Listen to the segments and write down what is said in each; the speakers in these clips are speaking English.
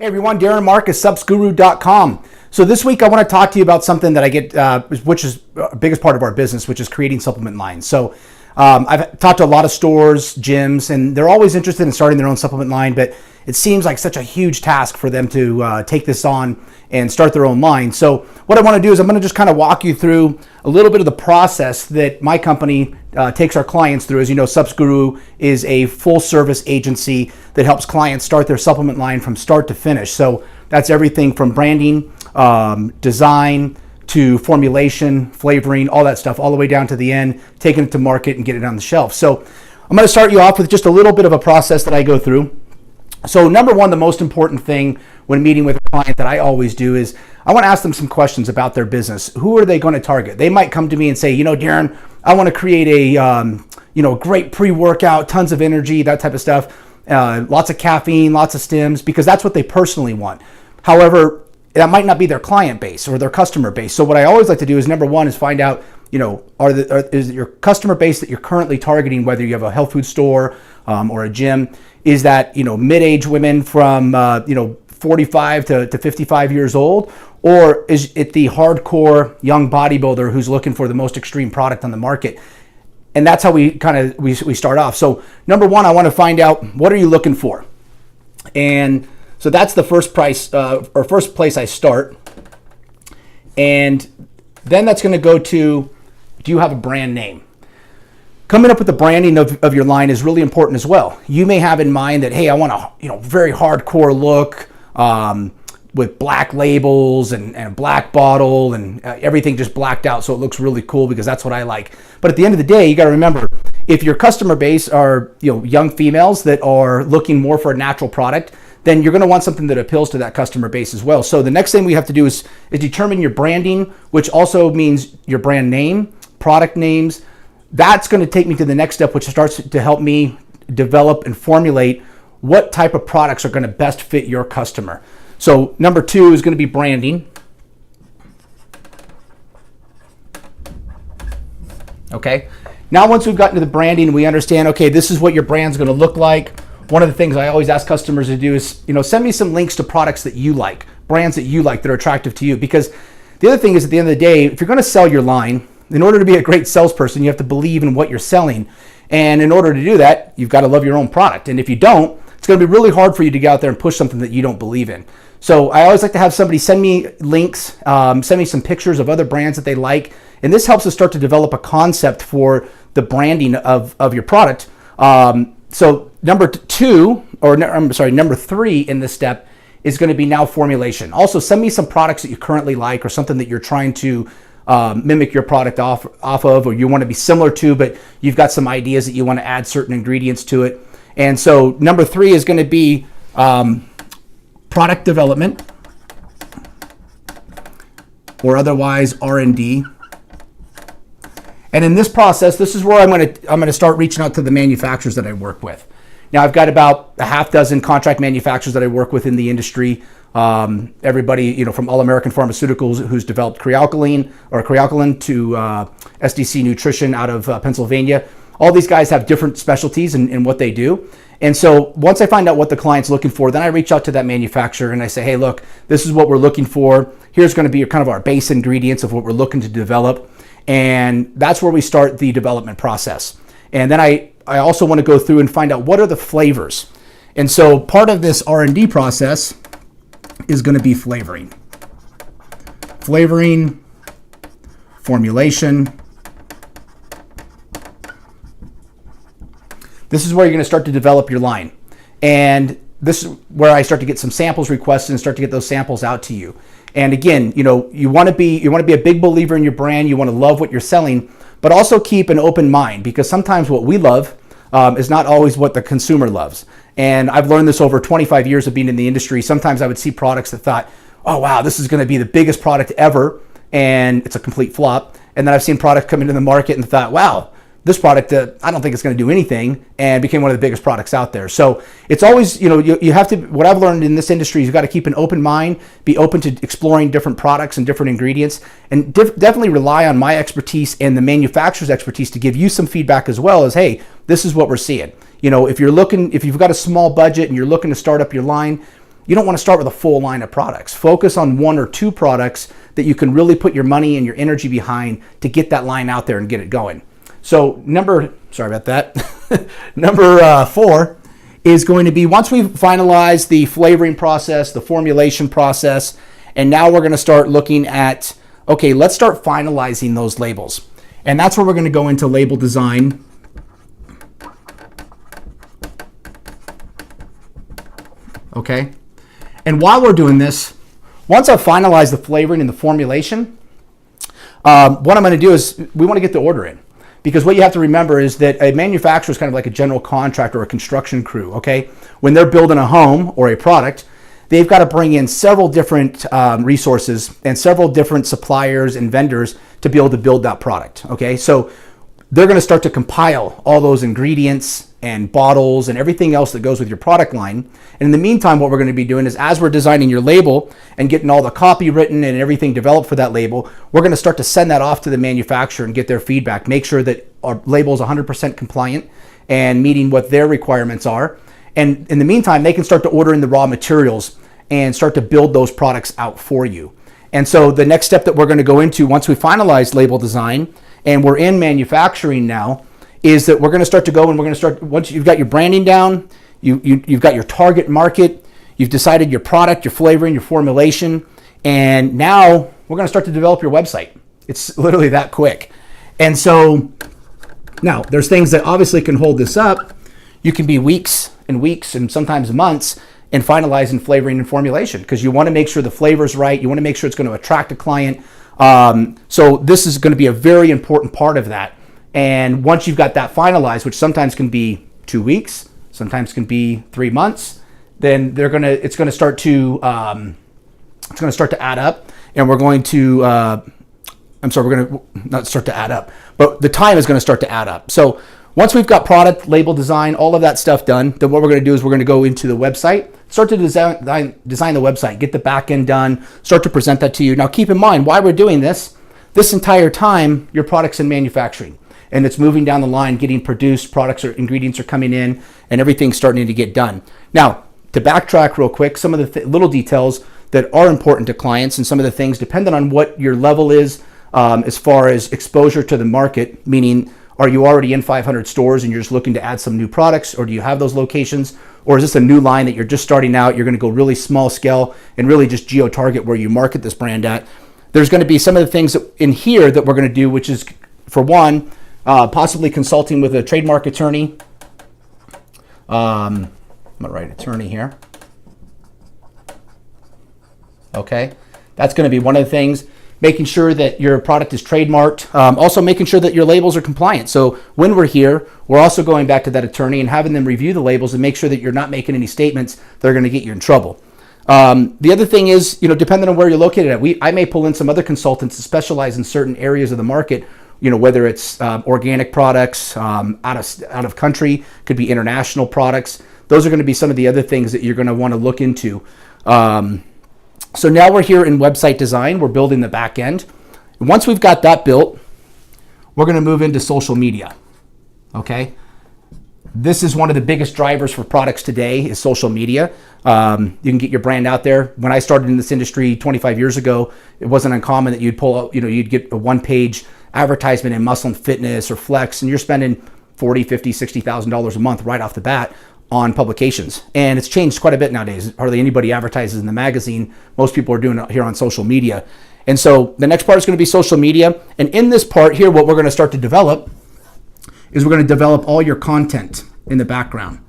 Hey everyone, Darren Marcus, subsguru.com. So this week I want to talk to you about something that I get, which is the biggest part of our business, which is creating supplement lines. So I've talked to a lot of stores, gyms, and they're always interested in starting their own supplement line, but it seems like such a huge task for them to take this on and start their own line. So what I want to do is I'm going to just kind of walk you through a little bit of the process that my company takes our clients through. As you know, SubsGuru is a full service agency that helps clients start their supplement line from start to finish. So that's everything from branding, design, to formulation, flavoring, all that stuff, all the way down to the end, taking it to market and getting it on the shelf. So I'm going to start you off with just a little bit of a process that I go through. So number one, the most important thing when meeting with a client that I always do is I want to ask them some questions about their business. Who are they going to target? They might come to me and say, you know, Darren, I want to create a great pre-workout, tons of energy, that type of stuff, lots of caffeine, lots of stims, because that's what they personally want. However, that might not be their client base or their customer base. So what I always like to do is number one is find out, you know, is your customer base that you're currently targeting, whether you have a health food store or a gym, is that, you know, mid-age women from 45 to 55 years old, or is it the hardcore young bodybuilder who's looking for the most extreme product on the market? And that's how we start off. So number one, I want to find out, what are you looking for? And so that's the first first place I start. And then that's going to go to, do you have a brand name? Coming up with the branding of your line is really important as well. You may have in mind that, hey, I want a very hardcore look with black labels and a black bottle and everything just blacked out, so it looks really cool because that's what I like. But at the end of the day, you got to remember, if your customer base are young females that are looking more for a natural product, then you're going to want something that appeals to that customer base as well. So the next thing we have to do is determine your branding, which also means your brand name, product names. That's going to take me to the next step, which starts to help me develop and formulate what type of products are going to best fit your customer. So number two is going to be branding. Okay. Now, once we've gotten to the branding, we understand, okay, this is what your brand's going to look like. One of the things I always ask customers to do is, send me some links to products that you like, brands that you like that are attractive to you. Because the other thing is, at the end of the day, if you're going to sell your line, in order to be a great salesperson, you have to believe in what you're selling. And in order to do that, you've got to love your own product. And if you don't, it's going to be really hard for you to get out there and push something that you don't believe in. So I always like to have somebody send me links, send me some pictures of other brands that they like. And this helps us start to develop a concept for the branding of your product. So number three in this step is going to be now formulation. Also, send me some products that you currently like or something that you're trying to mimic your product off of, or you want to be similar to, but you've got some ideas that you want to add certain ingredients to it. And so number three is going to be product development, or otherwise R&D. And in this process, this is where I'm going to start reaching out to the manufacturers that I work with. Now, I've got about a half dozen contract manufacturers that I work with in the industry. Everybody, from All American Pharmaceuticals, who's developed Crealkaline to SDC Nutrition out of Pennsylvania. All these guys have different specialties in what they do. And so once I find out what the client's looking for, then I reach out to that manufacturer and I say, hey, look, this is what we're looking for. Here's going to be kind of our base ingredients of what we're looking to develop. And that's where we start the development process. And then I also want to go through and find out what are the flavors. And so part of this R&D process is going to be flavoring. Flavoring, formulation. This is where you're going to start to develop your line. And this is where I start to get some samples requested and start to get those samples out to you. And again, you want to be a big believer in your brand. You want to love what you're selling, but also keep an open mind, because sometimes what we love is not always what the consumer loves. And I've learned this over 25 years of being in the industry. Sometimes I would see products that thought, oh wow, this is going to be the biggest product ever, and it's a complete flop. And then I've seen products come into the market and thought, wow, this product, I don't think it's going to do anything, and became one of the biggest products out there. So it's always, you have to, what I've learned in this industry is you've got to keep an open mind, be open to exploring different products and different ingredients, and definitely rely on my expertise and the manufacturer's expertise to give you some feedback as well as, hey, this is what we're seeing. If you've got a small budget and you're looking to start up your line, you don't want to start with a full line of products. Focus on 1 or 2 products that you can really put your money and your energy behind to get that line out there and get it going. So number 4 is going to be, once we've finalized the flavoring process, the formulation process, and now we're going to start looking at, okay, let's start finalizing those labels. And that's where we're going to go into label design. Okay. And while we're doing this, once I've finalized the flavoring and the formulation, what I'm going to do is we want to get the order in. Because what you have to remember is that a manufacturer is kind of like a general contractor or a construction crew, okay? When they're building a home or a product, they've got to bring in several different resources and several different suppliers and vendors to be able to build that product, okay? So they're going to start to compile all those ingredients and bottles and everything else that goes with your product line. And in the meantime, what we're going to be doing is, as we're designing your label and getting all the copy written and everything developed for that label, we're going to start to send that off to the manufacturer and get their feedback, make sure that our label is 100% compliant and meeting what their requirements are. And in the meantime, they can start to order in the raw materials and start to build those products out for you. And so the next step that we're going to go into once we finalize label design and we're in manufacturing now, is that we're going to start to go and we're going to start, once you've got your branding down, you've got your target market, you've decided your product, your flavoring, your formulation, and now we're going to start to develop your website. It's literally that quick. And so now there's things that obviously can hold this up. You can be weeks and sometimes months in finalizing flavoring and formulation, because you want to make sure the flavor's right. You want to make sure it's going to attract a client. So this is going to be a very important part of that. And once you've got that finalized, which sometimes can be 2 weeks, sometimes can be 3 months, then it's going to start to add up, and we're going to not start to add up, but the time is going to start to add up. So once we've got product, label design, all of that stuff done, then what we're going to do is we're going to go into the website, start to design the website, get the back end done, start to present that to you. Now keep in mind, while we're doing this entire time, your product's in manufacturing. And it's moving down the line, getting produced, products or ingredients are coming in, and everything's starting to get done. Now, to backtrack real quick, some of the little details that are important to clients and some of the things, depending on what your level is as far as exposure to the market, meaning are you already in 500 stores and you're just looking to add some new products, or do you have those locations? Or is this a new line that you're just starting out, you're going to go really small scale and really just geo-target where you market this brand at? There's going to be some of the things in here that we're going to do, which is, for one, possibly consulting with a trademark attorney. I'm going to write attorney here. Okay, that's going to be one of the things. Making sure that your product is trademarked. Also making sure that your labels are compliant. So when we're here, we're also going back to that attorney and having them review the labels and make sure that you're not making any statements that are going to get you in trouble. The other thing is, depending on where you're located at, I may pull in some other consultants that specialize in certain areas of the market. Whether it's organic products, out of country, could be international products. Those are going to be some of the other things that you're going to want to look into. So now we're here in website design. We're building the back end. And once we've got that built, we're going to move into social media. Okay. This is one of the biggest drivers for products today is social media. You can get your brand out there. When I started in this industry 25 years ago, it wasn't uncommon that you'd pull out, you'd get a one-page advertisement in Muscle and Fitness or Flex, and you're spending $40, $50, $60,000 a month right off the bat on publications. And it's changed quite a bit nowadays. Hardly anybody advertises in the magazine. Most people are doing it here on social media. And so the next part is going to be social media. And in this part here, what we're going to start to develop is we're going to develop all your content in the background.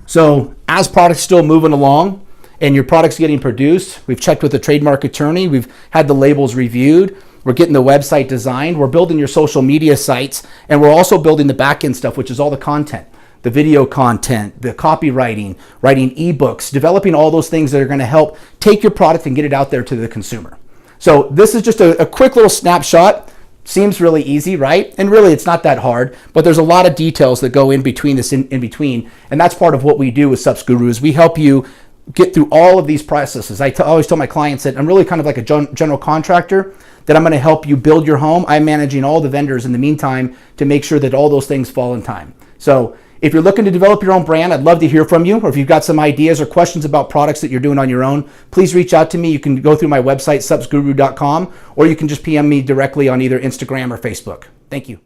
So as products still moving along and your product's getting produced, we've checked with the trademark attorney, we've had the labels reviewed, we're getting the website designed, we're building your social media sites, and we're also building the back end stuff, which is all the content, the video content, the copywriting, writing ebooks, developing all those things that are going to help take your product and get it out there to the consumer. So this is just a quick little snapshot. Seems really easy, right? And really it's not that hard, but there's a lot of details that go in between this in between. And that's part of what we do with SupsGuru is we help you get through all of these processes. I always tell my clients that I'm really kind of like a general contractor, that I'm going to help you build your home. I'm managing all the vendors in the meantime to make sure that all those things fall in time. So If you're looking to develop your own brand, I'd love to hear from you. Or if you've got some ideas or questions about products that you're doing on your own, please reach out to me. You can go through my website, subsguru.com, or you can just PM me directly on either Instagram or Facebook. Thank you.